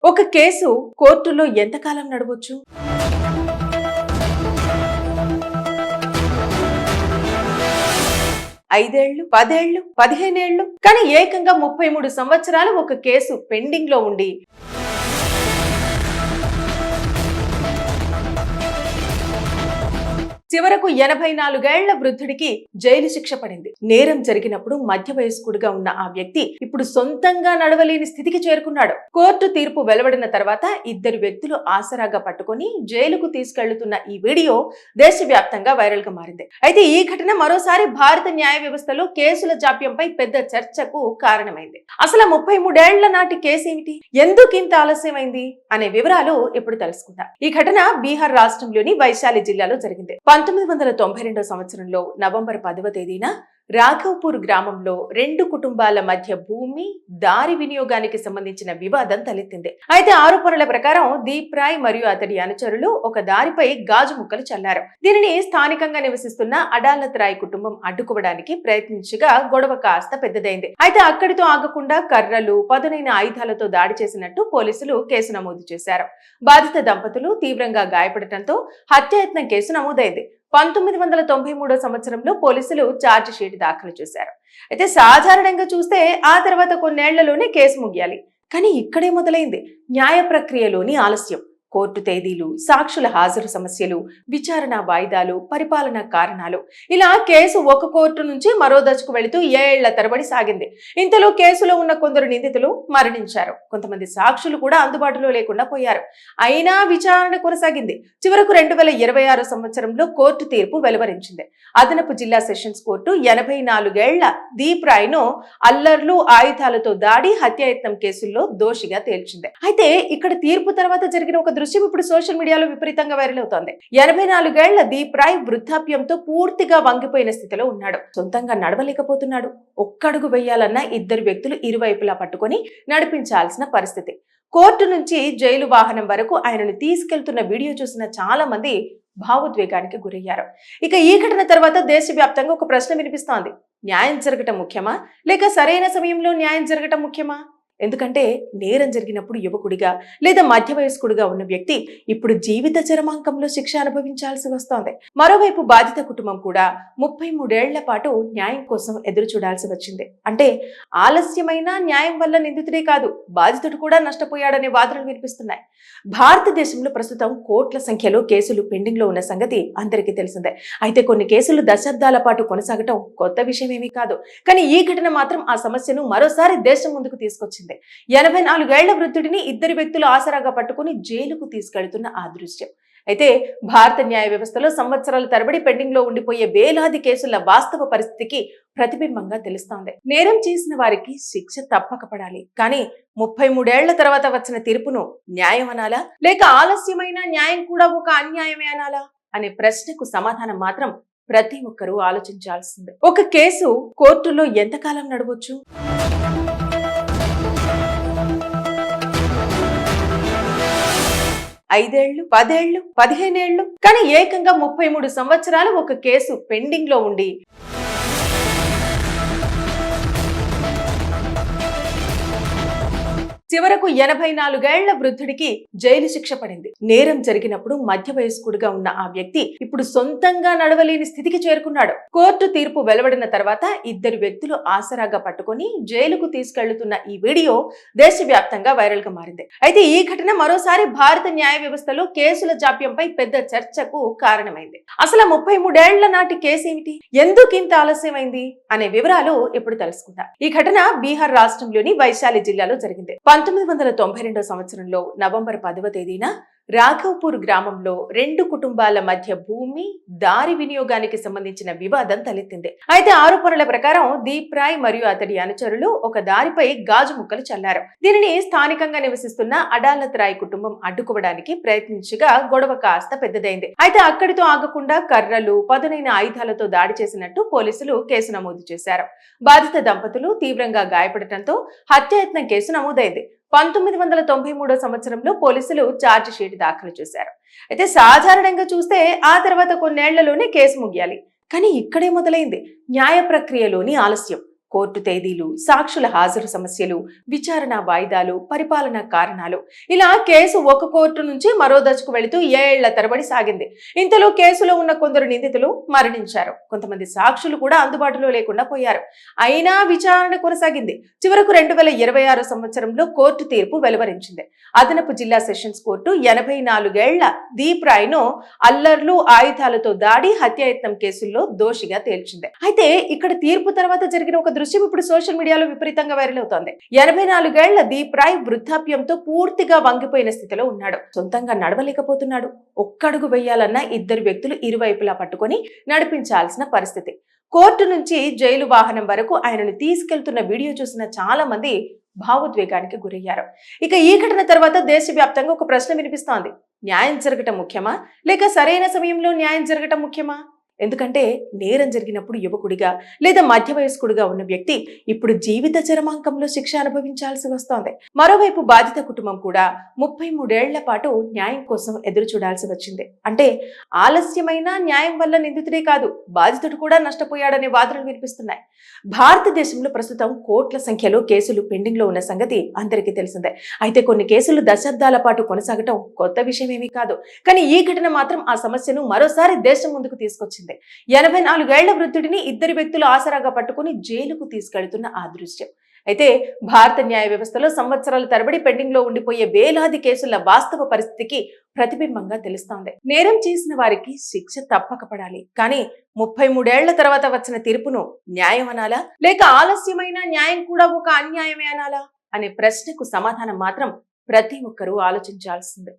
ఒక కేసు కోర్టులో ఎంతకాలం నడవచ్చు? 5 ఏళ్లు, 10 ఏళ్లు, 15 ఏళ్లు, కానీ ఏకంగా 33 సంవత్సరాలు ఒక కేసు పెండింగ్ లో ఉండి చివరకు 84 ఏళ్ల వృద్ధుడికి జైలు శిక్ష పడింది. నేరం జరిగినప్పుడు మధ్య వయస్కుడిగా ఉన్న ఆ వ్యక్తి ఇప్పుడు సొంతంగా నడవలేని స్థితికి చేరుకున్నాడు. కోర్టు తీర్పు వెలువడిన తర్వాత ఇద్దరు వ్యక్తులు ఆసరాగా పట్టుకుని జైలుకు తీసుకెళ్తున్న ఈ వీడియో దేశవ్యాప్తంగా వైరల్ గా మారింది. అయితే ఈ ఘటన మరోసారి భారత న్యాయ వ్యవస్థలో కేసుల జాప్యంపై పెద్ద చర్చకు కారణమైంది. అసలు 33 ఏళ్ల నాటి కేసు ఏమిటి, ఎందుకు ఇంత ఆలస్యమైంది అనే వివరాలు ఇప్పుడు తెలుసుకుందాం. ఈ ఘటన బీహార్ రాష్ట్రంలోని వైశాలి జిల్లాలో జరిగింది. 1992 సంవత్సరంలో నవంబర్ 10వ తేదీన రాఘవ్పూర్ గ్రామంలో రెండు కుటుంబాల మధ్య భూమి, దారి వినియోగానికి సంబంధించిన వివాదం తలెత్తింది. అయితే ఆరోపణల ప్రకారం దీప్ రాయ్ మరియు అతడి అనుచరులు ఒక దారిపై గాజు ముక్కలు చల్లారు. దీనిని స్థానికంగా నివసిస్తున్న అడాలత్ రాయ్ కుటుంబం అడ్డుకోవడానికి ప్రయత్నించగా గొడవ కాస్త పెద్దదైంది. అయితే అక్కడితో ఆగకుండా కర్రలు, పదునైన ఆయుధాలతో దాడి చేసినట్టు పోలీసులు కేసు నమోదు చేశారు. బాధిత దంపతులు తీవ్రంగా గాయపడటంతో హత్యాయత్నం కేసు నమోదైంది. 1993 సంవత్సరంలో పోలీసులు ఛార్జ్ షీట్ దాఖలు చేశారు. అయితే సాధారణంగా చూస్తే ఆ తర్వాత కొన్నేళ్లలోనే కేసు ముగియాలి. కానీ ఇక్కడే మొదలైంది న్యాయ ప్రక్రియలోని ఆలస్యం. కోర్టు తేదీలు, సాక్షుల హాజరు సమస్యలు, విచారణ వాయిదాలు, పరిపాలన కారణాలు, ఇలా కేసు ఒక కోర్టు నుంచి మరో దశకు వెళుతూ ఏళ్ల తరబడి సాగింది. ఇంతలో కేసులో ఉన్న కొందరు నిందితులు మరణించారు. కొంతమంది సాక్షులు కూడా అందుబాటులో లేకుండా పోయారు. అయినా విచారణ కొనసాగింది. చివరకు 2026 సంవత్సరంలో కోర్టు తీర్పు వెలువరించింది. అదనపు జిల్లా సెషన్స్ కోర్టు 84 ఏళ్ల దీప్ రాయ్ ను అల్లర్లు, ఆయుధాలతో దాడి, హత్యాయత్నం కేసుల్లో దోషిగా తేల్చింది. అయితే ఇక్కడ తీర్పు తర్వాత జరిగిన ఒక దృశ్యం ఇప్పుడు సోషల్ మీడియాలో విపరీతంగా వైరల్ అవుతోంది. 84 ఏళ్ల దీప్ రాయ్ వృద్ధాప్యంతో పూర్తిగా వంగిపోయిన స్థితిలో ఉన్నాడు. సొంతంగా నడవలేకపోతున్నాడు. ఒక్కడుగు వేయాలన్న ఇద్దరు వ్యక్తులు ఇరువైపులా పట్టుకొని నడిపించాల్సిన పరిస్థితి. కోర్టు నుంచి జైలు వాహనం వరకు ఆయనను తీసుకెళ్తున్న వీడియో చూసిన చాలా మంది భావోద్వేగానికి గురయ్యారు. ఇక ఈ ఘటన తర్వాత దేశవ్యాప్తంగా ఒక ప్రశ్న వినిపిస్తోంది. న్యాయం జరగటం ముఖ్యమా, లేక సరైన సమయంలో న్యాయం జరగటం ముఖ్యమా? ఎందుకంటే నేరం జరిగినప్పుడు యువకుడిగా లేదా మధ్య వయస్కుడిగా ఉన్న వ్యక్తి ఇప్పుడు జీవిత చరమాంకంలో శిక్ష అనుభవించాల్సి వస్తోంది. మరోవైపు బాధిత కుటుంబం కూడా 33 ఏళ్ల పాటు న్యాయం కోసం ఎదురు చూడాల్సి వచ్చింది. అంటే ఆలస్యమైన న్యాయం వల్ల నిందితుడే కాదు, బాధితుడు కూడా నష్టపోయాడనే వాదనలు వినిపిస్తున్నాయి. భారతదేశంలో ప్రస్తుతం కోట్ల సంఖ్యలో కేసులు పెండింగ్ లో ఉన్న సంగతి అందరికీ తెలిసిందే. అయితే కొన్ని కేసులు దశాబ్దాల పాటు కొనసాగటం కొత్త విషయం ఏమీ కాదు. కానీ ఈ ఘటన మాత్రం ఆ సమస్యను మరోసారి దేశం ముందుకు తీసుకొచ్చింది. 84 ఏళ్ల వృద్ధుడిని ఇద్దరు వ్యక్తులు ఆసరాగా పట్టుకుని జైలుకు తీసుకెళ్తున్న ఆ దృశ్యం. అయితే భారత న్యాయ వ్యవస్థలో సంవత్సరాల తరబడి పెండింగ్ లో ఉండిపోయే వేలాది కేసుల వాస్తవ పరిస్థితికి ప్రతిబింబంగా తెలుస్తోంది. నేరం చేసిన వారికి శిక్ష తప్పక పడాలి. కానీ 33 ఏళ్ల తర్వాత వచ్చిన తీర్పును న్యాయం అనాలా, లేక ఆలస్యమైన న్యాయం కూడా ఒక అన్యాయమే అనాలా అనే ప్రశ్నకు సమాధానం మాత్రం ప్రతి ఒక్కరూ ఆలోచించాల్సిందే. ఒక కేసు కోర్టులో ఎంతకాలం నడవచ్చు? 5 ఏళ్లు, 10 ఏళ్లు, 15 ఏళ్లు, కానీ ఏకంగా 33 సంవత్సరాలు ఒక కేసు పెండింగ్ లో ఉండి చివరకు 84 ఏళ్ల వృద్ధుడికి జైలు శిక్ష పడింది. నేరం జరిగినప్పుడు మధ్య వయస్కుడిగా ఉన్న ఆ వ్యక్తి ఇప్పుడు సొంతంగా నడవలేని స్థితికి చేరుకున్నాడు. కోర్టు తీర్పు వెలువడిన తర్వాత ఇద్దరు వ్యక్తులు ఆసరాగా పట్టుకుని జైలుకు తీసుకెళ్తున్న ఈ వీడియో దేశవ్యాప్తంగా వైరల్ గా మారింది. అయితే ఈ ఘటన మరోసారి భారత న్యాయ వ్యవస్థలో కేసుల జాప్యంపై పెద్ద చర్చకు కారణమైంది. అసలు 33 ఏళ్ల నాటి కేసు ఏమిటి, ఎందుకు ఇంత ఆలస్యమైంది అనే వివరాలు ఇప్పుడు తెలుసుకుందాం. ఈ ఘటన బీహార్ రాష్ట్రంలోని వైశాలి జిల్లాలో జరిగింది. 1992 సంవత్సరంలో నవంబర్ 10వ తేదీన రాఘవ్పూర్ గ్రామంలో రెండు కుటుంబాల మధ్య భూమి, దారి వినియోగానికి సంబంధించిన వివాదం తలెత్తింది. అయితే ఆరోపణల ప్రకారం దీప్ రాయ్ మరియు అతడి అనుచరులు ఒక దారిపై గాజు ముక్కలు చల్లారు. దీనిని స్థానికంగా నివసిస్తున్న అడాలత్ రాయ్ కుటుంబం అడ్డుకోవడానికి ప్రయత్నించగా గొడవ కాస్త పెద్దదైంది. అయితే అక్కడితో ఆగకుండా కర్రలు, పదునైన ఆయుధాలతో దాడి చేసినట్టు పోలీసులు కేసు నమోదు చేశారు. బాధిత దంపతులు తీవ్రంగా గాయపడటంతో హత్యాయత్నం కేసు నమోదైంది. 1993 సంవత్సరంలో పోలీసులు ఛార్జ్ షీట్ దాఖలు చేశారు. అయితే సాధారణంగా చూస్తే ఆ తర్వాత కొన్నేళ్లలోనే కేసు ముగియాలి. కానీ ఇక్కడే మొదలైంది న్యాయ ప్రక్రియలోని ఆలస్యం. కోర్టు తేదీలు, సాక్షుల హాజరు సమస్యలు, విచారణ వాయిదాలు, పరిపాలనా కారణాలు, ఇలా కేసు ఒక కోర్టు నుంచి మరో దశకు వెళుతూ ఏళ్ల తరబడి సాగింది. ఇంతలో కేసులో ఉన్న కొందరు నిందితులు మరణించారు. కొంతమంది సాక్షులు కూడా అందుబాటులో లేకుండా పోయారు. అయినా విచారణ కొనసాగింది. చివరకు 2026 సంవత్సరంలో కోర్టు తీర్పు వెలువరించింది. అదనపు జిల్లా సెషన్స్ కోర్టు 84 ఏళ్ల దీప్ రాయ్ను అల్లర్లు, ఆయుధాలతో దాడి, హత్యాయత్నం కేసుల్లో దోషిగా తేల్చింది. అయితే ఇక్కడ తీర్పు తర్వాత జరిగిన ఒక దృశ్యం ఇప్పుడు సోషల్ మీడియాలో విపరీతంగా వైరల్ అవుతోంది. 84 ఏళ్ల దీప్ రాయ్ వృద్ధాప్యంతో పూర్తిగా వంగిపోయిన స్థితిలో ఉన్నాడు. సొంతంగా నడవలేకపోతున్నాడు. ఒక్కడుగు వెయ్యాలన్న ఇద్దరు వ్యక్తులు ఇరువైపులా పట్టుకొని నడిపించాల్సిన పరిస్థితి. కోర్టు నుంచి జైలు వాహనం వరకు ఆయనను తీసుకెళ్తున్న వీడియో చూసిన చాలా మంది భావోద్వేగానికి గురయ్యారు. ఇక ఈ ఘటన తర్వాత దేశవ్యాప్తంగా ఒక ప్రశ్న వినిపిస్తోంది. న్యాయం జరగటం ముఖ్యమా, లేక సరైన సమయంలో న్యాయం జరగటం ముఖ్యమా? ఎందుకంటే నేరం జరిగినప్పుడు యువకుడిగా లేదా మధ్య వయస్కుడిగా ఉన్న వ్యక్తి ఇప్పుడు జీవిత చరమాంకంలో శిక్ష అనుభవించాల్సి వస్తోంది. మరోవైపు బాధిత కుటుంబం కూడా 33 ఏళ్ల పాటు న్యాయం కోసం ఎదురు చూడాల్సి వచ్చింది. అంటే ఆలస్యమైన న్యాయం వల్ల నిందితుడే కాదు, బాధితుడు కూడా నష్టపోయాడనే వాదనలు వినిపిస్తున్నాయి. భారతదేశంలో ప్రస్తుతం కోట్ల సంఖ్యలో కేసులు పెండింగ్ లో ఉన్న సంగతి అందరికీ తెలిసిందే. అయితే కొన్ని కేసులు దశాబ్దాల పాటు కొనసాగటం కొత్త విషయం ఏమీ కాదు. కానీ ఈ ఘటన మాత్రం ఆ సమస్యను మరోసారి దేశం ముందుకు తీసుకొచ్చింది. 84 ఏళ్ల వృద్ధుడిని ఇద్దరు వ్యక్తులు ఆసరాగా పట్టుకుని జైలుకు తీసుకెళ్తున్న ఆ దృశ్యం. అయితే భారత న్యాయ వ్యవస్థలో సంవత్సరాల తరబడి పెండింగ్ లో ఉండిపోయే వేలాది కేసుల వాస్తవ పరిస్థితికి ప్రతిబింబంగా తెలుస్తోంది. నేరం చేసిన వారికి శిక్ష తప్పక పడాలి. కానీ 33 ఏళ్ల తర్వాత వచ్చిన తీర్పును న్యాయం అనాలా, లేక ఆలస్యమైన న్యాయం కూడా ఒక అన్యాయమే అనాలా అనే ప్రశ్నకు సమాధానం మాత్రం ప్రతి ఒక్కరూ ఆలోచించాల్సిందే.